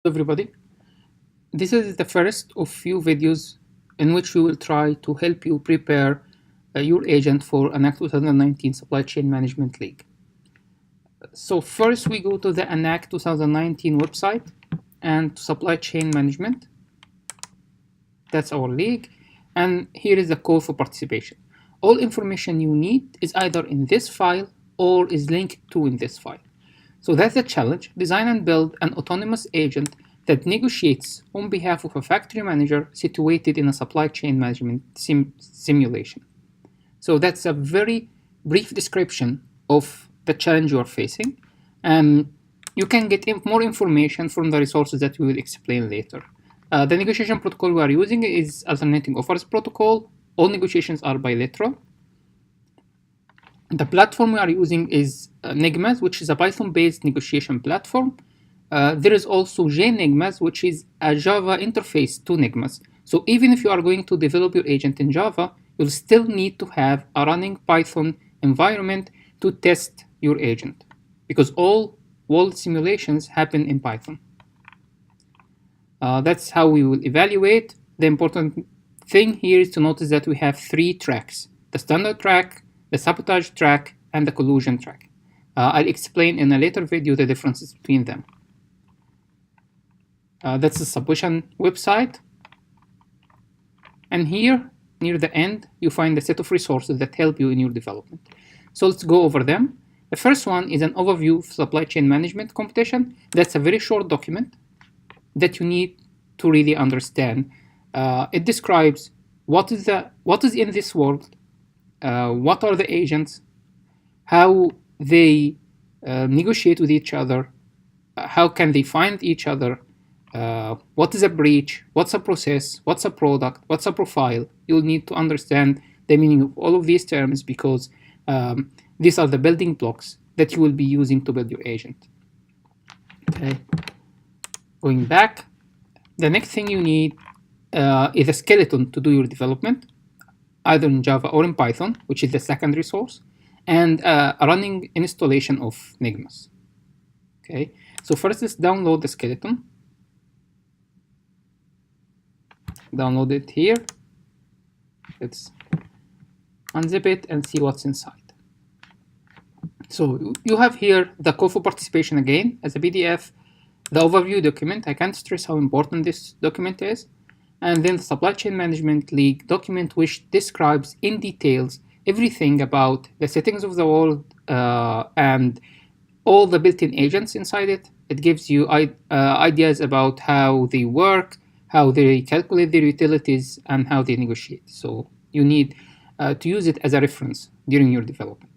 Everybody, this is the first of few videos in which we will try to help you prepare your agent for ANAC 2019 Supply Chain Management League. So first we go to the ANAC 2019 website and Supply Chain Management. That's our league, and here is the call for participation. All information you need is either in this file or is linked to in this file. So that's the challenge. Design and build an autonomous agent that negotiates on behalf of a factory manager situated in a supply chain management simulation. So that's a very brief description of the challenge you are facing. You can get more information from the resources that we will explain later. The negotiation protocol we are using is alternating offers protocol. All negotiations are bilateral. The platform we are using is NegMAS, which is a Python-based negotiation platform. There is also JNegMAS, which is a Java interface to NegMAS. So even if you are going to develop your agent in Java, you'll still need to have a running Python environment to test your agent, because all world simulations happen in Python. That's how we will evaluate. The important thing here is to notice that we have 3 tracks: the standard track, the sabotage track, and the collusion track. I'll explain in a later video the differences between them. That's the submission website. And here, near the end, you find a set of resources that help you in your development. So let's go over them. The first one is an overview of supply chain management computation. That's a very short document that you need to really understand. It describes what is in this world, what are the agents, how they negotiate with each other, how can they find each other, what is a breach, what's a process, what's a product, what's a profile. You'll need to understand the meaning of all of these terms, because these are the building blocks that you will be using to build your agent. Okay. Going back, the next thing you need is a skeleton to do your development, either in Java or in Python, which is the second resource, and a running installation of NegMAS. Okay, so first let's download the skeleton. Download it here. Let's unzip it and see what's inside. So you have here the call for participation again as a PDF, the overview document. I can't stress how important this document is. And then the Supply Chain Management League document, which describes in details everything about the settings of the world and all the built-in agents inside it. It gives you ideas about how they work, how they calculate their utilities, and how they negotiate. So you need to use it as a reference during your development.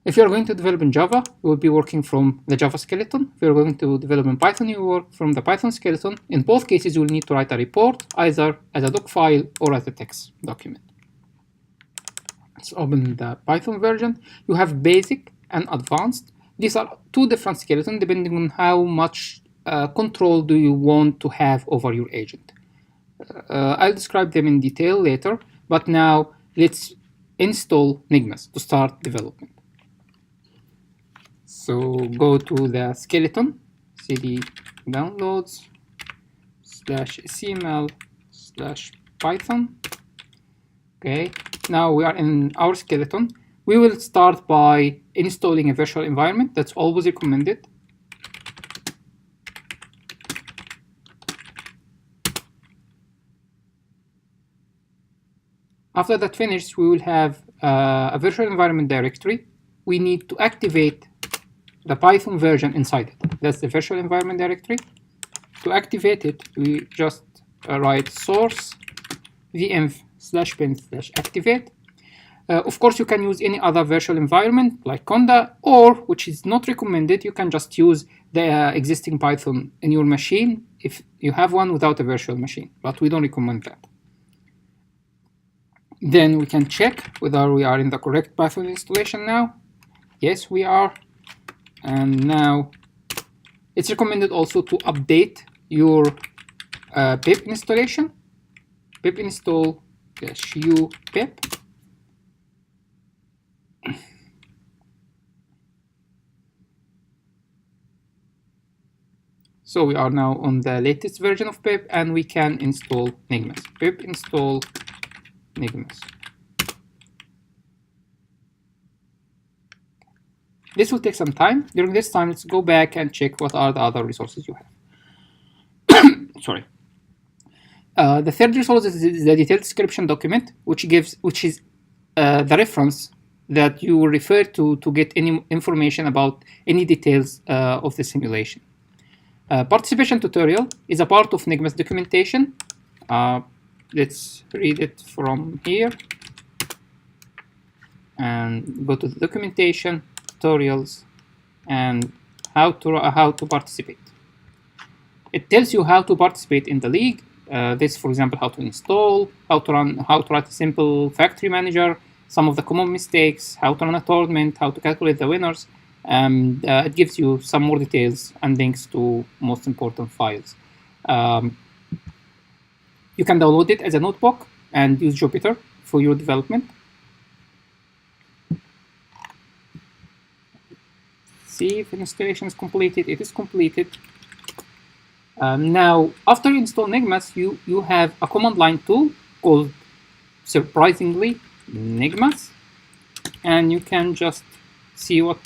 If you're going to develop in Java, you will be working from the Java skeleton. If you're going to develop in Python, you work from the Python skeleton. In both cases, you will need to write a report, either as a doc file or as a text document. Let's open the Python version. You have basic and advanced. These are 2 different skeletons depending on how much control do you want to have over your agent. I'll describe them in detail later, but now let's install NegMAS to start development. So go to the skeleton, cd downloads /scml/python. Okay, now we are in our skeleton. We will start by installing a virtual environment. That's always recommended. After that finishes, we will have a virtual environment directory. We need to activate the Python version inside it. That's the virtual environment directory. To activate it, we just write source vm/bin/activate. Of course, you can use any other virtual environment like Conda, or, which is not recommended, you can just use the existing Python in your machine if you have one without a virtual machine, but we don't recommend that. Then we can check whether we are in the correct Python installation now. Yes, we are. And now it's recommended also to update your pip installation. Pip install -u pip. So we are now on the latest version of pip, and we can install NegMAS. Pip install NegMAS. This will take some time. During this time, let's go back and check what are the other resources you have. Sorry. The third resource is the detailed description document, which is the reference that you will refer to get any information about any details of the simulation. Participation tutorial is a part of NegMAS documentation. Let's read it from here and go to the documentation, tutorials, and how to participate. It tells you how to participate in the league. This, for example, how to install, how to write a simple factory manager, some of the common mistakes, how to run a tournament, how to calculate the winners. It gives you some more details and links to most important files. You can download it as a notebook and use Jupyter for your development. See if installation is completed. It is completed. Now, after you install NegMAS, you have a command line tool called, surprisingly, NegMAS, and you can just see what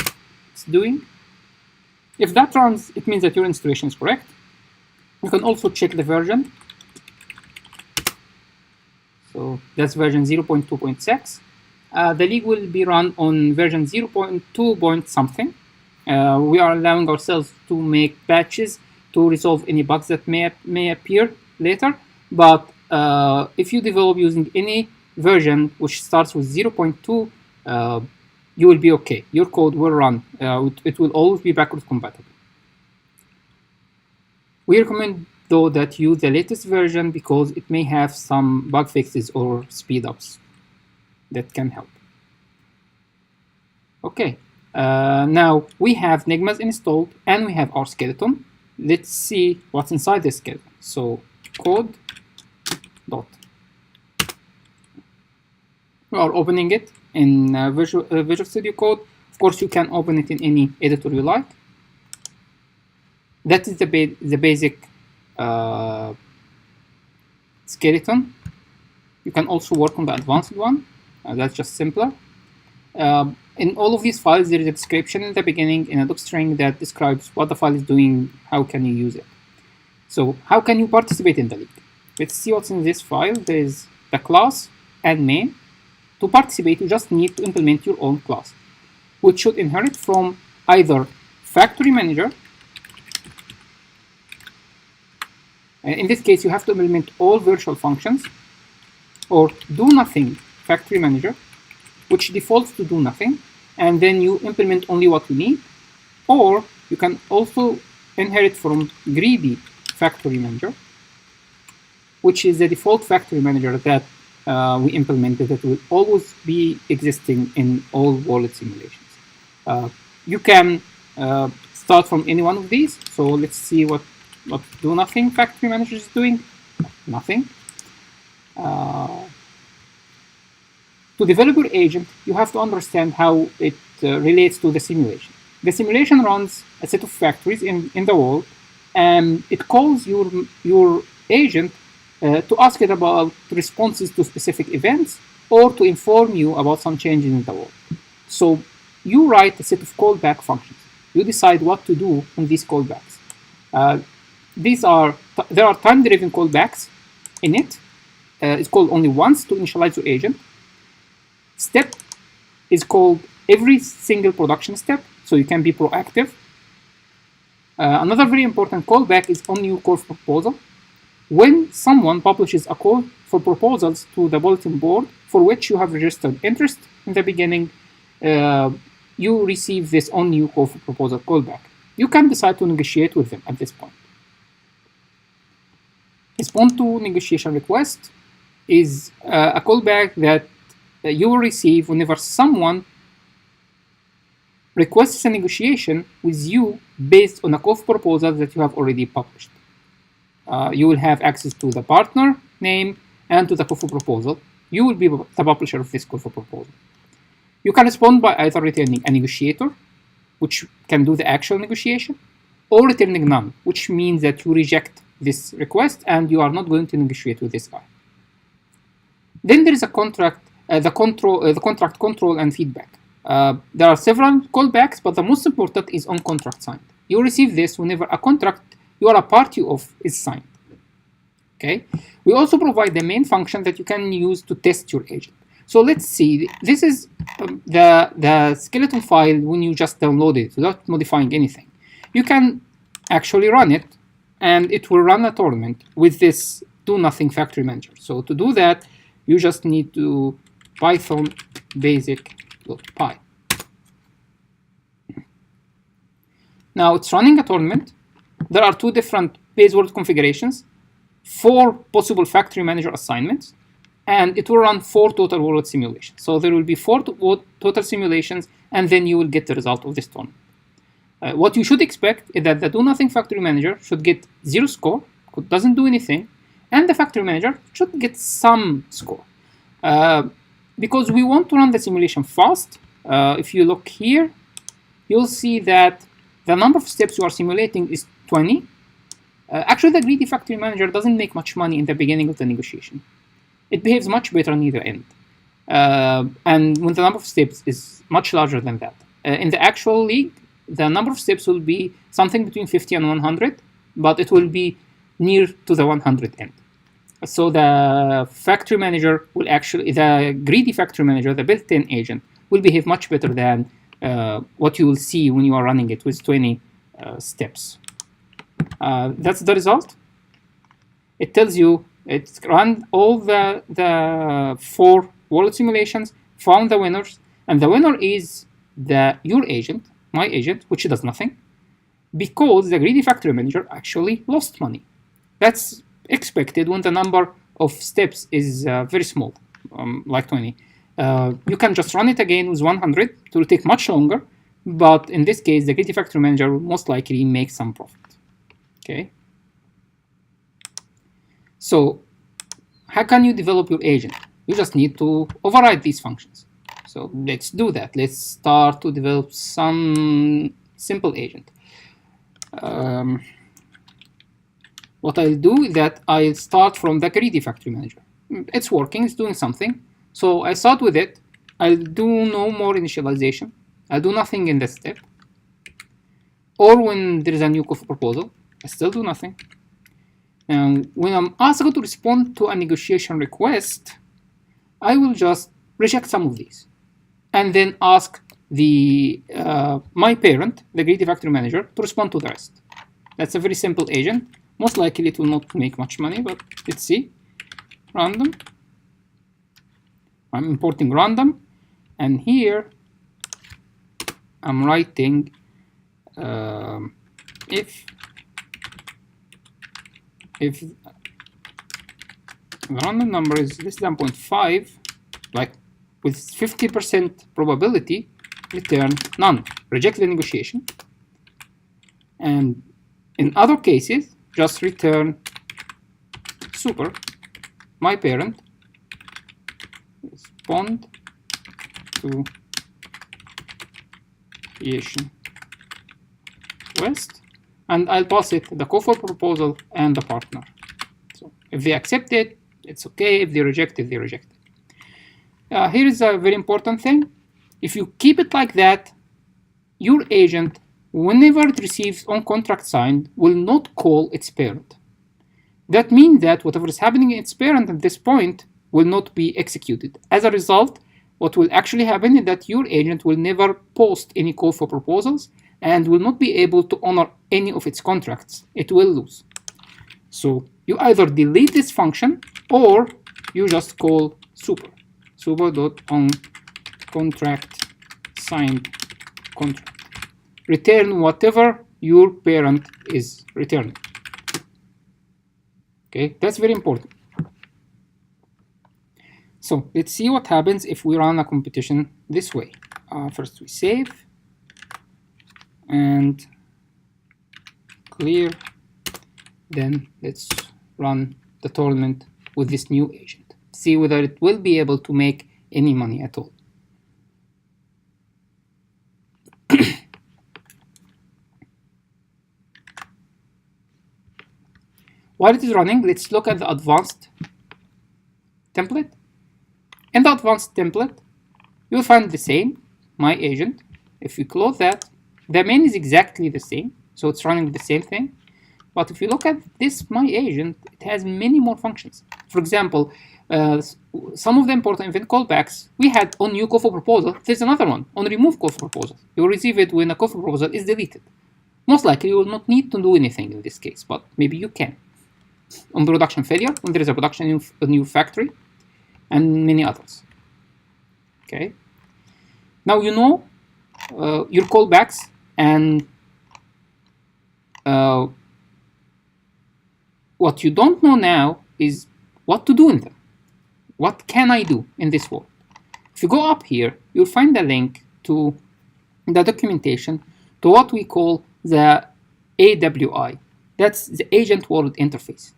it's doing. If that runs, it means that your installation is correct. You can also check the version. So that's version 0.2.6. The league will be run on version 0.2 point something. We are allowing ourselves to make patches to resolve any bugs that may appear later. But if you develop using any version which starts with 0.2, you will be okay. Your code will run. It will always be backwards compatible. We recommend, though, that you use the latest version because it may have some bug fixes or speed-ups that can help. Okay, now we have NegMAS installed and we have our skeleton. Let's see what's inside the skeleton. So code dot. We are opening it in Visual Studio Code. Of course, you can open it in any editor you like. That is the basic skeleton. You can also work on the advanced one. That's just simpler. In all of these files, there is a description in the beginning in a docstring that describes what the file is doing, how can you use it. So how can you participate in the league? Let's see what's in this file. There is the class and main. To participate, you just need to implement your own class, which should inherit from either factory manager. In this case, you have to implement all virtual functions, or do nothing factory manager, which defaults to do nothing, and then you implement only what you need. Or you can also inherit from greedy factory manager, which is the default factory manager that we implemented that will always be existing in all wallet simulations. You can start from any one of these. So let's see what do nothing factory manager is doing. Nothing. To develop your agent, you have to understand how it relates to the simulation. The simulation runs a set of factories in the world, and it calls your agent to ask it about responses to specific events or to inform you about some changes in the world. So you write a set of callback functions. You decide what to do on these callbacks. There are time-driven callbacks in it. It's called only once to initialize your agent. Step is called every single production step, so you can be proactive. Another very important callback is on new call for proposal. When someone publishes a call for proposals to the bulletin board for which you have registered interest in the beginning, you receive this on new call for proposal callback. You can decide to negotiate with them at this point. Respond to negotiation request is a callback that you will receive whenever someone requests a negotiation with you based on a call for proposal that you have already published. You will have access to the partner name and to the call for proposal. You will be the publisher of this call for proposal. You can respond by either returning a negotiator, which can do the actual negotiation, or returning none, which means that you reject this request and you are not going to negotiate with this guy. Then there is a contract, the contract control and feedback. There are several callbacks, but the most important is on contract signed. You receive this whenever a contract you are a party of is signed. Okay. We also provide the main function that you can use to test your agent. So let's see. This is the skeleton file when you just download it without modifying anything. You can actually run it, and it will run a tournament with this do nothing factory manager. So to do that, you just need to python basic.py. Now it's running a tournament. There are two different base world configurations, 4 possible factory manager assignments, and it will run 4 total world simulations. So there will be 4 total simulations, and then you will get the result of this tournament. What you should expect is that the do nothing factory manager should get 0 score, it doesn't do anything, and the factory manager should get some score. Because we want to run the simulation fast, if you look here, you'll see that the number of steps you are simulating is 20. Actually, the greedy factory manager doesn't make much money in the beginning of the negotiation. It behaves much better on either end. And when the number of steps is much larger than that. In the actual league, the number of steps will be something between 50 and 100, but it will be near to the 100 end. So the factory manager will actually, the greedy factory manager, the built-in agent, will behave much better than what you will see when you are running it with 20 steps. That's the result. It tells you it's run all the 4 world simulations, found the winners, and the winner is your agent, my agent, which does nothing, because the greedy factory manager actually lost money. That's expected when the number of steps is very small, like 20. You can just run it again with 100. It will take much longer, but in this case, the greedy factory manager will most likely make some profit. Okay. So how can you develop your agent? You just need to override these functions. So let's do that. Let's start to develop some simple agent. What I'll do is that I'll start from the greedy factory manager. It's working, it's doing something. So I start with it. I'll do no more initialization. I'll do nothing in that step. Or when there is a new call for proposal, I still do nothing. And when I'm asked to respond to a negotiation request, I will just reject some of these and then ask the my parent, the greedy factory manager, to respond to the rest. That's a very simple agent. Most likely it will not make much money, but let's see. Random. I'm importing random, and here I'm writing if the random number is less than 0.5, like with 50% probability, return none, reject the negotiation. And in other cases, just return super, my parent, respond to creation request, and I'll pass it the call for proposal and the partner. So if they accept it, it's okay. If they reject it, they reject it. Here is a very important thing. If you keep it like that, your agent, whenever it receives on contract signed, will not call its parent. That means that whatever is happening in its parent at this point will not be executed. As a result, what will actually happen is that your agent will never post any call for proposals and will not be able to honor any of its contracts. It will lose. So you either delete this function or you just call super.on contract signed contract. Return whatever your parent is returning. Okay, that's very important. So let's see what happens if we run a competition this way. First we save and clear. Then let's run the tournament with this new agent. See whether it will be able to make any money at all. While it is running, let's look at the advanced template. In the advanced template, you'll find the same, my agent. If you close that, the main is exactly the same, so it's running the same thing. But if you look at this my agent, it has many more functions. For example, some of the important event callbacks we had on new call for proposal. There's another one on remove call for proposal. You will receive it when a call for proposal is deleted. Most likely you will not need to do anything in this case, but maybe you can. On production failure, when there is a new factory, and many others. Okay. Now you know your callbacks, and what you don't know now is what to do in them. What can I do in this world? If you go up here, you'll find a link to the documentation to what we call the AWI. That's the Agent World Interface.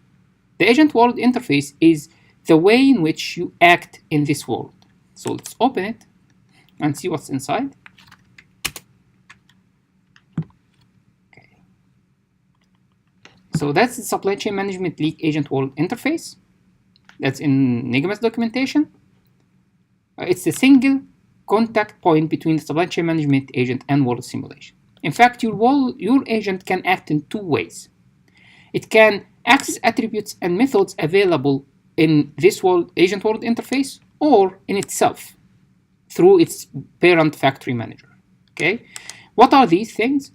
The Agent World Interface is the way in which you act in this world. So let's open it and see what's inside. Okay. So that's the Supply Chain Management Leak Agent World Interface. That's in NegMAS documentation. It's a single contact point between the supply chain management agent and world simulation. In fact, your agent can act in two ways. It can access attributes and methods available in this agent world interface, or in itself through its parent factory manager. Okay, what are these things?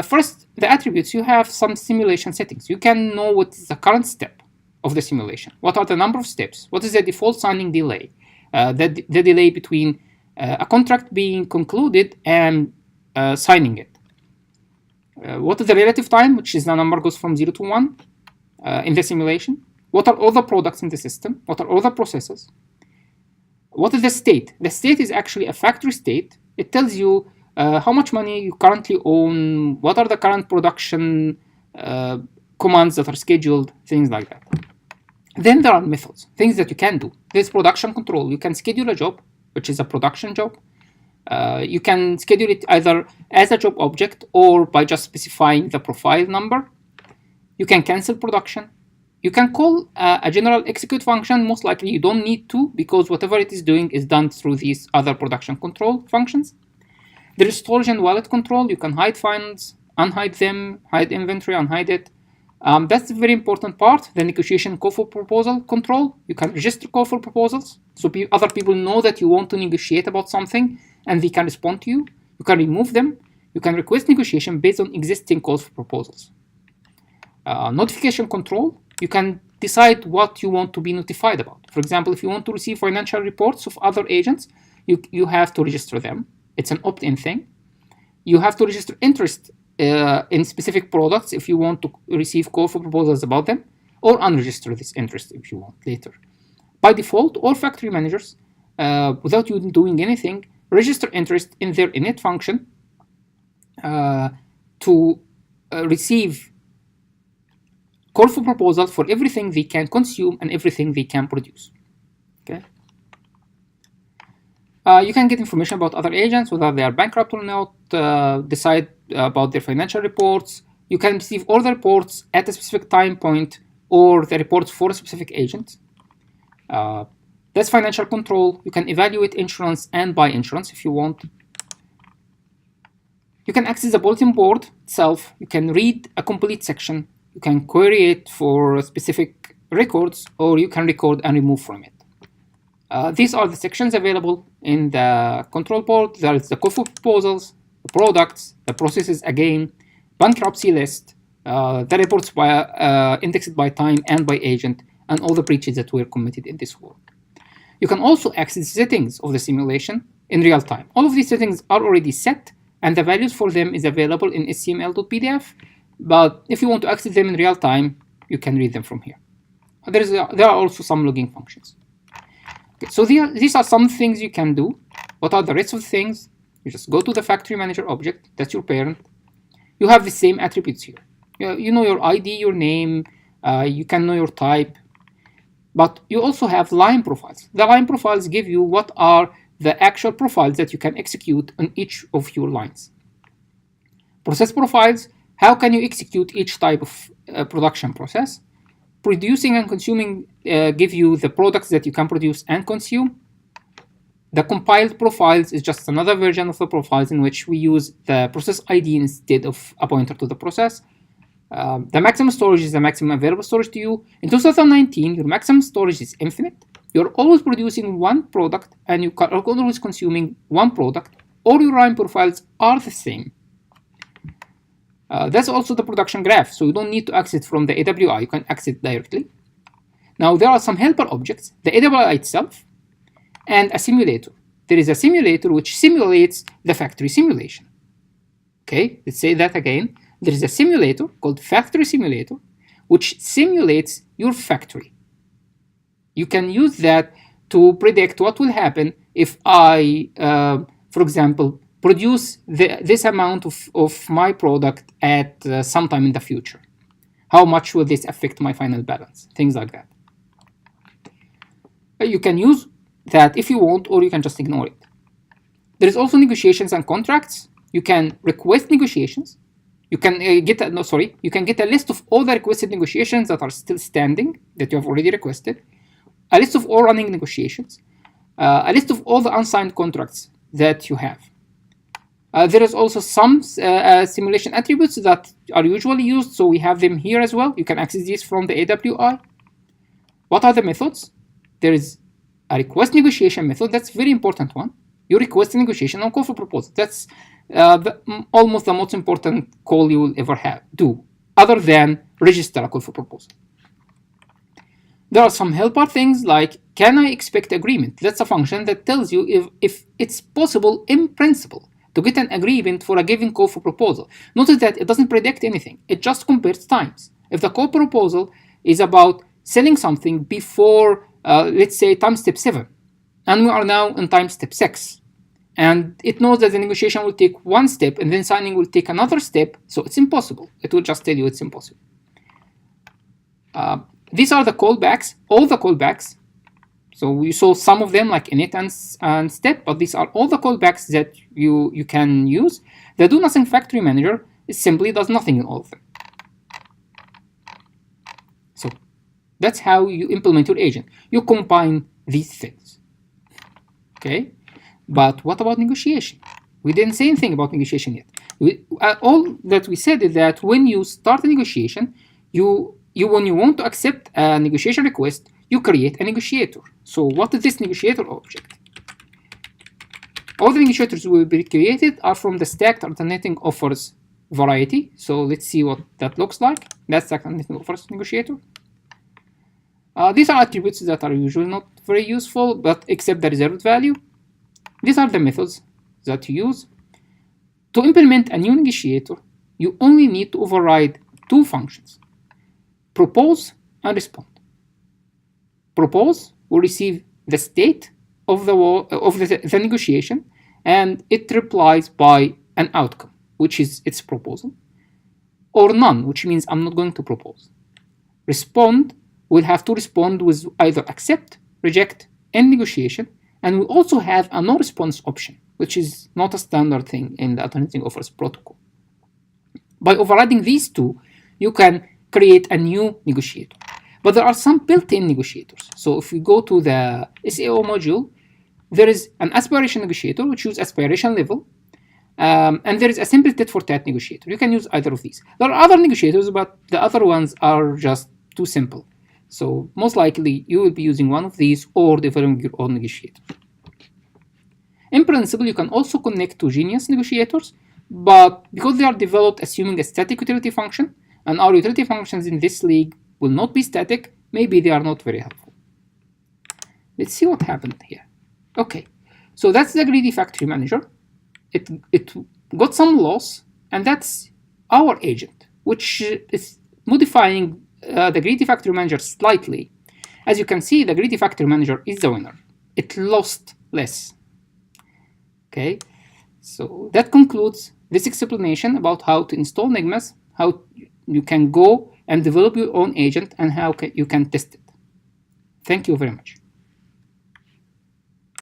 First, the attributes. You have some simulation settings. You can know what is the current step of the simulation. What are the number of steps? What is the default signing delay? The delay between a contract being concluded and signing it. What is the relative time, which is the number goes from 0 to 1 in the simulation? What are all the products in the system? What are all the processes? What is the state? The state is actually a factory state. It tells you how much money you currently own, what are the current production commands that are scheduled, things like that. Then there are methods, things that you can do. There's production control. You can schedule a job, which is a production job. You can schedule it either as a job object or by just specifying the profile number. You can cancel production. You can call a general execute function. Most likely you don't need to, because whatever it is doing is done through these other production control functions. There is storage and wallet control. You can hide files, unhide them, hide inventory, unhide it. That's a very important part. The negotiation call for proposal control. You can register call for proposals, so other people know that you want to negotiate about something and they can respond to you. You can remove them. You can request negotiation based on existing calls for proposals. Notification control. You can decide what you want to be notified about. For example, if you want to receive financial reports of other agents, you have to register them. It's an opt-in thing. You have to register interest in specific products if you want to receive call for proposals about them, or unregister this interest if you want later. By default, all factory managers, without you doing anything, register interest in their init function to receive call for proposal for everything they can consume and everything they can produce. Okay. You can get information about other agents, whether they are bankrupt or not, decide about their financial reports. You can receive all the reports at a specific time point or the reports for a specific agent. That's financial control. You can evaluate insurance and buy insurance if you want. You can access the bulletin board itself. You can read a complete section. You can query it for specific records, or you can record and remove from it. These are the sections available in the control board. There is the call for proposals, the products, the processes again, bankruptcy list, the reports indexed by time and by agent, and all the breaches that were committed in this world. You can also access settings of the simulation in real time. All of these settings are already set, and the values for them is available in SCML.pdf. But if you want to access them in real time, you can read them from here. There are also some logging functions. Okay, so these are some things you can do. What are the rest of the things? You just go to the factory manager object. That's your parent. You have the same attributes here. You know your ID, your name. You can know your type. But you also have line profiles. The line profiles give you what are the actual profiles that you can execute on each of your lines. Process profiles. How can you execute each type of production process? producing and consuming give you the products that you can produce and consume. The compiled profiles is just another version of the profiles in which we use the process ID instead of a pointer to the process. The maximum storage is the maximum available storage to you. In 2019, your maximum storage is infinite. You're always producing one product and you are always consuming one product. All your RIME profiles are the same. That's also the production graph, so you don't need to access from the AWI, you can access directly. Now there are some helper objects, the AWI itself, and a simulator. There is a simulator which simulates the factory simulation. Okay, let's say that again. There is a simulator called factory simulator, which simulates your factory. You can use that to predict what will happen if I, for example, produce this amount of my product at some time in the future. How much will this affect my final balance? Things like that. You can use that if you want, or you can just ignore it. There is also negotiations and contracts. You can request negotiations. You can get a list of all the requested negotiations that are still standing that you have already requested, a list of all running negotiations, a list of all the unsigned contracts that you have. There is also some simulation attributes that are usually used, so we have them here as well. You can access these from the AWI. What are the methods? There is a request negotiation method. That's a very important one. You request a negotiation on call for proposal. That's almost the most important call you will ever do, other than register a call for proposal. There are some helper things like, can I expect agreement? That's a function that tells you if it's possible in principle to get an agreement for a given call for proposal. Notice that it doesn't predict anything. It just compares times. If the call proposal is about selling something before, let's say, time step 7, and we are now in time step 6, and it knows that the negotiation will take one step and then signing will take another step, so it's impossible. It will just tell you it's impossible. These are the callbacks, all the callbacks. So we saw some of them like init and step, but these are all the callbacks that you can use. The do nothing factory manager simply does nothing in all of them. So that's how you implement your agent. You combine these things. Okay, but what about negotiation? We didn't say anything about negotiation yet. All that we said is that when you start a negotiation, when you want to accept a negotiation request, you create a negotiator. So what is this negotiator object? All the negotiators will be created are from the stacked alternating offers variety. So let's see what that looks like. That's the alternating offers negotiator. These are attributes that are usually not very useful, but except the reserved value. These are the methods that you use. To implement a new negotiator, you only need to override two functions: propose and respond. Propose will receive the state of the negotiation, and it replies by an outcome, which is its proposal, or none, which means I'm not going to propose. Respond will have to respond with either accept, reject, end negotiation, and we also have a no response option, which is not a standard thing in the alternating offers protocol. By overriding these two, you can create a new negotiator. But there are some built-in negotiators. So if we go to the SAO module, there is an aspiration negotiator, which uses aspiration level, and there is a simple tit for tat negotiator. You can use either of these. There are other negotiators, but the other ones are just too simple. So most likely you will be using one of these or developing your own negotiator. In principle, you can also connect to Genius negotiators, but because they are developed assuming a static utility function, and our utility functions in this league will not be static, maybe they are not very helpful. Let's see what happened here. Okay, so that's the greedy factory manager. It got some loss, and that's our agent, which is modifying the greedy factory manager slightly. As you can see, the greedy factory manager is the winner. It lost less. Okay, so that concludes this explanation about how to install NegMAS, how you can go and develop your own agent, and how you can test it. Thank you very much.